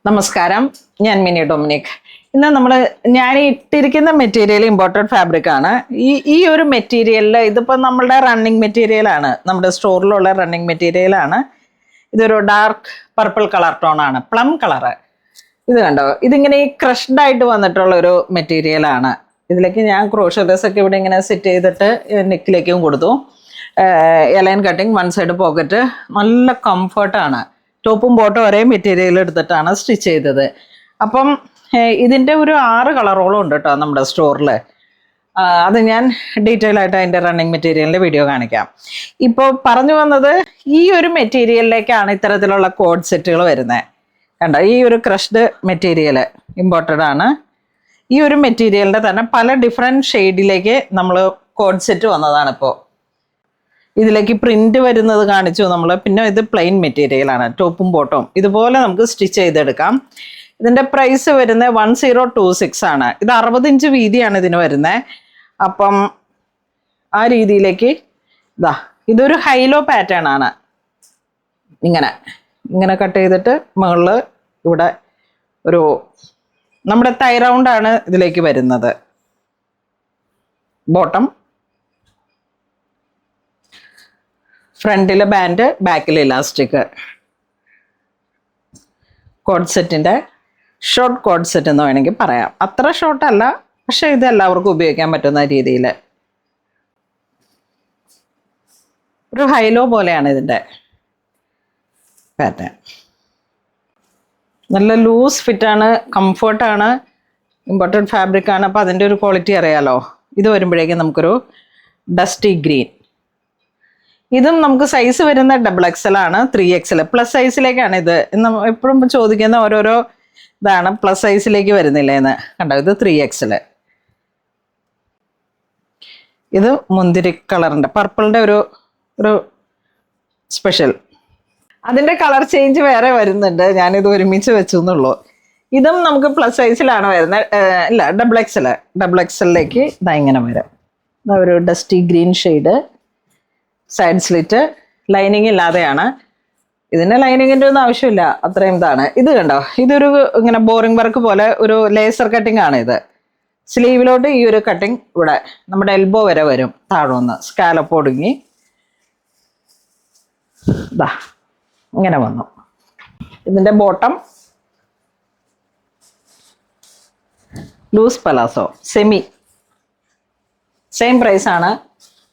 നമസ്കാരം, ഞാൻ mini Dominic. ഇന്ന് ഞാൻ ഇട്ടിരിക്കുന്ന മെറ്റീരിയൽ ഇമ്പോർട്ടഡ് ഫാബ്രിക് ആണ്. ഈ ഒരു മെറ്റീരിയലിൽ ഇതിപ്പോൾ നമ്മളുടെ റണ്ണിങ് മെറ്റീരിയൽ ആണ്, നമ്മുടെ സ്റ്റോറിലുള്ള റണ്ണിങ് മെറ്റീരിയൽ ആണ്. ഇതൊരു ഡാർക്ക് പർപ്പിൾ കളർ ടോൺ ആണ്, പ്ലം കളറ്. ഇത് കണ്ടോ, ഇതിങ്ങനെ ഈ ക്രഷ്ഡ് ആയിട്ട് വന്നിട്ടുള്ള ഒരു മെറ്റീരിയൽ ആണ്. ഇതിലേക്ക് ഞാൻ ക്രോഷേഴ്സ് ഒക്കെ ഇവിടെ ഇങ്ങനെ സെറ്റ് ചെയ്തിട്ട് നെക്കിലേക്കും കൊടുത്തു. A-line cutting, one side pocket, നല്ല കംഫർട്ടാണ്. ടോപ്പും ബോട്ടും ഒരേ മെറ്റീരിയൽ എടുത്തിട്ടാണ് സ്റ്റിച്ച് ചെയ്തത്. അപ്പം ഇതിൻ്റെ ഒരു 6 കളറോളം ഉണ്ട് കേട്ടോ നമ്മുടെ സ്റ്റോറിൽ. അത് ഞാൻ ഡീറ്റെയിൽ ആയിട്ട് അതിൻ്റെ റണ്ണിങ് മെറ്റീരിയലിൻ്റെ വീഡിയോ കാണിക്കാം. ഇപ്പോൾ പറഞ്ഞു വന്നത്, ഈ ഒരു മെറ്റീരിയലിലേക്കാണ് ഇത്തരത്തിലുള്ള കോഡ് സെറ്റുകൾ വരുന്നത്. കണ്ടോ, ഈ ഒരു ക്രഷ്ഡ് മെറ്റീരിയൽ ഇമ്പോർട്ടഡ് ആണ്. ഈ ഒരു മെറ്റീരിയലിൻ്റെ തന്നെ പല ഡിഫറെൻറ്റ് ഷെയ്ഡിലേക്ക് നമ്മൾ കോഡ് സെറ്റ് വന്നതാണ്. ഇപ്പോൾ ഇതിലേക്ക് പ്രിന്റ് വരുന്നത് കാണിച്ചു നമ്മൾ. പിന്നെ ഇത് പ്ലെയിൻ മെറ്റീരിയലാണ്, ടോപ്പും ബോട്ടവും ഇതുപോലെ നമുക്ക് സ്റ്റിച്ച് ചെയ്തെടുക്കാം. ഇതിൻ്റെ പ്രൈസ് വരുന്നത് 1026 ആണ്. ഇത് 60 ഇഞ്ച് വീതിയാണ് ഇതിന് വരുന്നത്. അപ്പം ആ രീതിയിലേക്ക് ഇതൊരു ഹൈലോ പാറ്റേൺ ആണ്. ഇങ്ങനെ കട്ട് ചെയ്തിട്ട് മുകളിൽ ഇവിടെ ഒരു നമ്മുടെ തൈ റൗണ്ടാണ് ഇതിലേക്ക് വരുന്നത്. ബോട്ടം, ഫ്രണ്ടിലെ ബാൻഡ്, ബാക്കിൽ ഇലാസ്റ്റിക്. കോഡ് സെറ്റിൻ്റെ ഷോർട്ട് കോഡ് സെറ്റ് എന്ന് വേണമെങ്കിൽ പറയാം. അത്ര ഷോർട്ടല്ല, പക്ഷെ ഇത് എല്ലാവർക്കും ഉപയോഗിക്കാൻ പറ്റുന്ന രീതിയിൽ ഒരു ഹൈലോ പോലെയാണ് ഇതിൻ്റെ പാറ്റേൺ. നല്ല ലൂസ് ഫിറ്റാണ്, കംഫർട്ടാണ്, ഇമ്പോർട്ടഡ് ഫാബ്രിക് ആണ്. അപ്പോൾ അതിൻ്റെ ഒരു ക്വാളിറ്റി അറിയാലോ. ഇത് വരുമ്പോഴേക്കും നമുക്കൊരു ഡസ്റ്റി ഗ്രീൻ. ഇതും നമുക്ക് സൈസ് വരുന്ന XXL ആണ്, 3XL പ്ലസ് സൈസിലേക്കാണ് ഇത്. എപ്പോഴും ചോദിക്കുന്ന ഓരോരോ ഇതാണ്, പ്ലസ് സൈസിലേക്ക് വരുന്നില്ല എന്ന്. കണ്ടോ, ഇത് 3XL. ഇത് മുന്തിരി കളറിൻ്റെ പർപ്പിളിൻ്റെ ഒരു സ്പെഷ്യൽ. അതിൻ്റെ കളർ ചേഞ്ച് വേറെ വരുന്നുണ്ട്, ഞാനിത് ഒരുമിച്ച് വെച്ചു എന്നുള്ളൂ. ഇതും നമുക്ക് പ്ലസ് സൈസിലാണ് വരുന്നത്. ഇല്ല, XXLിലേക്ക് ഇങ്ങനെ വരും. ഒരു dusty green shade, side slit, lining ഇല്ലാതെയാണ്. ഇതിന് ലൈനിങ്ങിൻ്റെ ഒന്നും ആവശ്യമില്ല, അത്രയും ഇതാണ്. ഇത് കണ്ടോ, ഇതൊരു ഇങ്ങനെ ബോറിംഗ് വർക്ക് പോലെ ഒരു ലേസർ കട്ടിംഗ് ആണ് ഇത്. സ്ലീവിലോട്ട് ഈ ഒരു കട്ടിങ് ഇവിടെ നമ്മുടെ എൽബോ വരെ വരും, താഴോന്ന് സ്കാലപ്പ് ഒടുങ്ങി ഇങ്ങനെ വന്നു. ഇതിൻ്റെ ബോട്ടം ലൂസ് പലാസോ സെയിം പ്രൈസാണ്.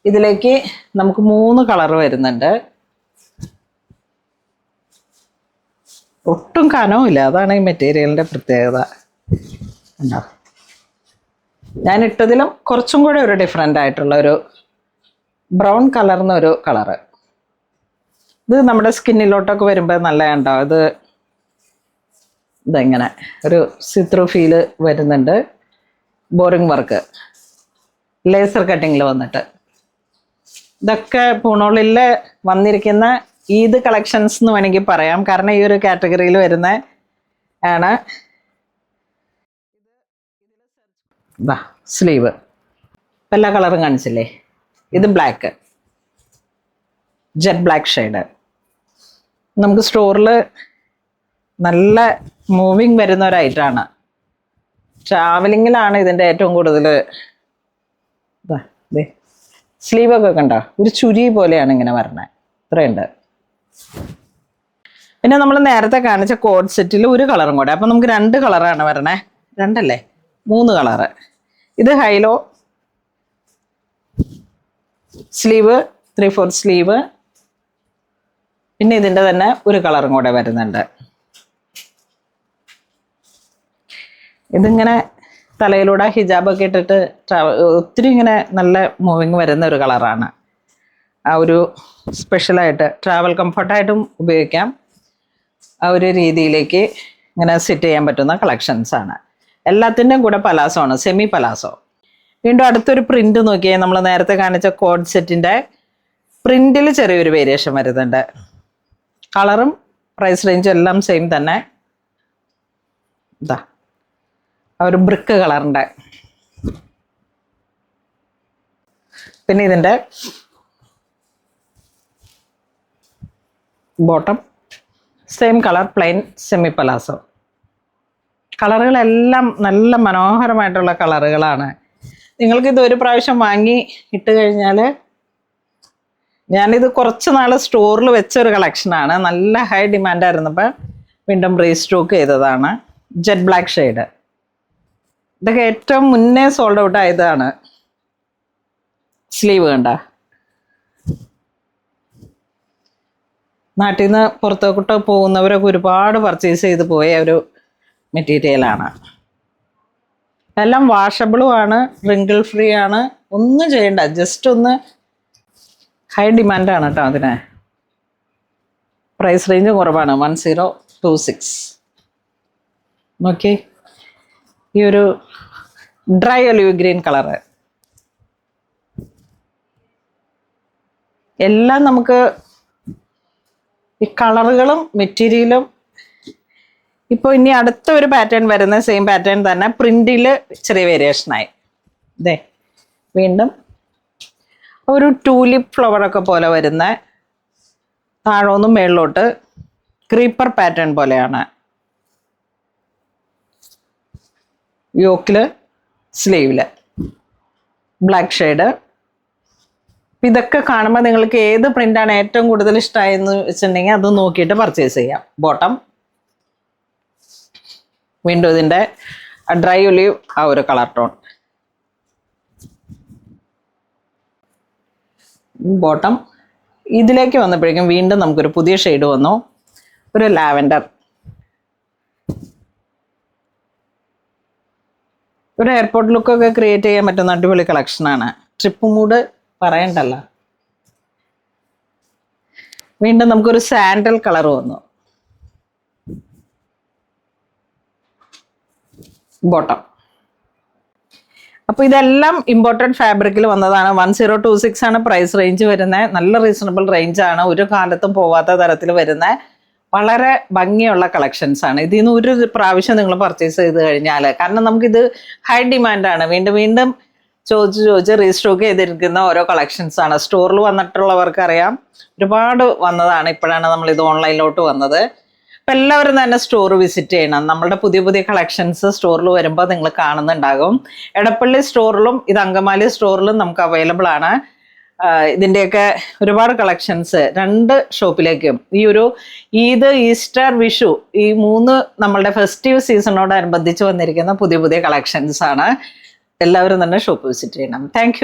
ഇതിലേക്ക് നമുക്ക് 3 കളർ വരുന്നുണ്ട്. ഒട്ടും കനവുമില്ല, അതാണ് ഈ മെറ്റീരിയലിൻ്റെ പ്രത്യേകത. ഉണ്ടോ, ഞാൻ ഇട്ടതിലും കുറച്ചും കൂടെ ഒരു ഡിഫറെൻ്റ് ആയിട്ടുള്ള ഒരു ബ്രൗൺ കളർന്നൊരു കളറ്. ഇത് നമ്മുടെ സ്കിന്നിലോട്ടൊക്കെ വരുമ്പോൾ നല്ല ഉണ്ടോ, ഇതെങ്ങനെ ഒരു സിത്രൂ ഫീല് വരുന്നുണ്ട്. ബോറിംഗ് വർക്ക് ലേസർ കട്ടിങ്ങിൽ വന്നിട്ട്. ഇതൊക്കെ പൂണോളിൽ വന്നിരിക്കുന്ന ഈദ് കളക്ഷൻസ് എന്ന് വേണമെങ്കിൽ പറയാം, കാരണം ഈ ഒരു കാറ്റഗറിയിൽ വരുന്ന ആണ്. സ്ലീവ് എല്ലാ കളറും കാണിച്ചില്ലേ. ഇത് ബ്ലാക്ക്, ജെറ്റ് ബ്ലാക്ക് ഷെയ്ഡ്. നമുക്ക് സ്റ്റോറിൽ നല്ല മൂവിങ് വരുന്ന ഒരു ഐറ്റമാണ്. ട്രാവലിങ്ങിലാണ് ഇതിൻ്റെ ഏറ്റവും കൂടുതൽ. സ്ലീവൊക്കെ കണ്ടോ, ഒരു ചുരി പോലെയാണ് ഇങ്ങനെ വരണത്. ഇത്രയുണ്ട്. പിന്നെ നമ്മൾ നേരത്തെ കാണിച്ച കോഡ് സെറ്റിൽ ഒരു കളറും കൂടെ. അപ്പം നമുക്ക് 2 കളറാണ് വരണേ. 3 കളറ്. ഇത് ഹൈലോ സ്ലീവ്, 3/4 സ്ലീവ്. പിന്നെ ഇതിൻ്റെ തന്നെ ഒരു കളറും കൂടെ വരുന്നുണ്ട്. ഇതിങ്ങനെ തലയിലൂടെ ഹിജാബൊക്കെ ഇട്ടിട്ട് ഒത്തിരി ഇങ്ങനെ നല്ല മൂവിങ് വരുന്ന ഒരു കളറാണ്. ആ ഒരു സ്പെഷ്യലായിട്ട് ട്രാവൽ കംഫർട്ടായിട്ടും ഉപയോഗിക്കാം. ആ ഒരു രീതിയിലേക്ക് ഇങ്ങനെ സെറ്റ് ചെയ്യാൻ പറ്റുന്ന കളക്ഷൻസാണ്. എല്ലാത്തിൻ്റെയും കൂടെ പലാസോ ആണ്, സെമി പലാസോ. വീണ്ടും അടുത്തൊരു പ്രിന്റ് നോക്കിയാൽ നമ്മൾ നേരത്തെ കാണിച്ച കോഡ് സെറ്റിൻ്റെ പ്രിന്റിൽ ചെറിയൊരു വേരിയേഷൻ വരുന്നുണ്ട്. കളറും പ്രൈസ് റേഞ്ചും എല്ലാം സെയിം തന്നെ. ഒരു ബ്രിക്ക് കളറിൻ്റെ. പിന്നെ ഇതിൻ്റെ bottom same colour, plain semi palazzo. കളറുകളെല്ലാം നല്ല മനോഹരമായിട്ടുള്ള കളറുകളാണ്. നിങ്ങൾക്കിത് ഒരു പ്രാവശ്യം വാങ്ങി ഇട്ട് കഴിഞ്ഞാൽ, ഞാനിത് കുറച്ച് നാൾ സ്റ്റോറിൽ വെച്ചൊരു കളക്ഷനാണ്. നല്ല ഹൈ ഡിമാൻഡായിരുന്നപ്പോൾ വീണ്ടും റീസ്റ്റോക്ക് ചെയ്തതാണ്. Jet black shade. ഇതൊക്കെ ഏറ്റവും മുന്നേ സോൾഡ് ഔട്ട് ആയതാണ്. സ്ലീവ് കണ്ട, നാട്ടിൽ നിന്ന് പുറത്തോട്ട് പോകുന്നവരൊക്കെ ഒരുപാട് പർച്ചേസ് ചെയ്ത് പോയ ഒരു മെറ്റീരിയലാണ്. എല്ലാം വാഷബിളും ആണ്, റിങ്കിൾ ഫ്രീ ആണ്, ഒന്നും ചെയ്യണ്ട. ജസ്റ്റ് ഒന്ന് ഹൈ ഡിമാൻഡാണ് കേട്ടോ അതിന്. പ്രൈസ് റേഞ്ച് കുറവാണ്, 1026. നോക്കി, ഈ ഒരു ഡ്രൈ ഒലിവ് ഗ്രീൻ കളറ്. എല്ലാം നമുക്ക് ഈ കളറുകളും മെറ്റീരിയലും. ഇപ്പോൾ ഇനി അടുത്ത ഒരു പാറ്റേൺ വരുന്ന സെയിം പാറ്റേൺ തന്നെ പ്രിന്റിൽ ചെറിയ വേരിയേഷനായി. ഇതേ വീണ്ടും ഒരു ടൂലിപ്പ് ഫ്ലവറൊക്കെ പോലെ വരുന്ന, താഴോന്നും മേളിലോട്ട് ക്രീപ്പർ പാറ്റേൺ പോലെയാണ്. യോക്കില് സ്ലീവില് ബ്ലാക്ക് ഷെയ്ഡ്. ഇതൊക്കെ കാണുമ്പോൾ നിങ്ങൾക്ക് ഏത് പ്രിന്റാണ് ഏറ്റവും കൂടുതൽ ഇഷ്ടമായെന്ന് വെച്ചിട്ടുണ്ടെങ്കിൽ അത് നോക്കിയിട്ട് പർച്ചേസ് ചെയ്യാം. ബോട്ടം വീണ്ടും ഇതിൻ്റെ ഡ്രൈ ഒലിവ് ആ ഒരു കളർ ടോൺ. ബോട്ടം ഇതിലേക്ക് വന്നപ്പോഴേക്കും വീണ്ടും നമുക്കൊരു പുതിയ ഷെയ്ഡ് വന്നു, ഒരു ലാവൻഡർ. ഒരു എയർപോർട്ട് ലുക്കൊക്കെ ക്രിയേറ്റ് ചെയ്യാൻ പറ്റുന്ന അടിപൊളി കളക്ഷനാണ്. ട്രിപ്പ് മൂഡ് പറയണ്ടല്ലോ. വീണ്ടും നമുക്കൊരു സാൻഡൽ കളർ വന്നു. ബോട്ടം. അപ്പോൾ ഇതെല്ലാം ഇമ്പോർട്ടഡ് ഫാബ്രിക്കിൽ വന്നതാണ്. 1026 ആണ് പ്രൈസ് റേഞ്ച് വരുന്നത്. നല്ല റീസണബിൾ റേഞ്ചാണ്. ഒരു കാലത്തും പോവാത്ത തരത്തിൽ വരുന്ന വളരെ ഭംഗിയുള്ള കളക്ഷൻസ് ആണ്. ഇതിൽ നിന്ന് ഒരു പ്രാവശ്യം നിങ്ങൾ പർച്ചേസ് ചെയ്ത് കഴിഞ്ഞാൽ, കാരണം നമുക്കിത് ഹൈ ഡിമാൻഡാണ്. വീണ്ടും വീണ്ടും ചോദിച്ച് റീസ്റ്റോക്ക് ചെയ്തിരിക്കുന്ന ഓരോ കളക്ഷൻസ് ആണ്. സ്റ്റോറിൽ വന്നിട്ടുള്ളവർക്ക് അറിയാം, ഒരുപാട് വന്നതാണ്. ഇപ്പോഴാണ് നമ്മളിത് ഓൺലൈനിലോട്ട് വന്നത്. അപ്പം എല്ലാവരും തന്നെ സ്റ്റോർ വിസിറ്റ് ചെയ്യണം. നമ്മളുടെ പുതിയ പുതിയ കളക്ഷൻസ് സ്റ്റോറിൽ വരുമ്പോൾ നിങ്ങൾ കാണുന്നുണ്ടാകും. എടപ്പള്ളി സ്റ്റോറിലും ഇത് അങ്കമാലി സ്റ്റോറിലും നമുക്ക് അവൈലബിൾ ആണ്. ഇതിൻ്റെയൊക്കെ ഒരുപാട് കളക്ഷൻസ് 2 ഷോപ്പിലേക്കും. ഈ ഒരു ഈദ്, ഈസ്റ്റർ, വിഷു ഈ 3 നമ്മളുടെ ഫെസ്റ്റീവ് സീസണോടനുബന്ധിച്ച് വന്നിരിക്കുന്ന പുതിയ പുതിയ കളക്ഷൻസ് ആണ്. എല്ലാവരും തന്നെ ഷോപ്പ് വിസിറ്റ് ചെയ്യണം. താങ്ക്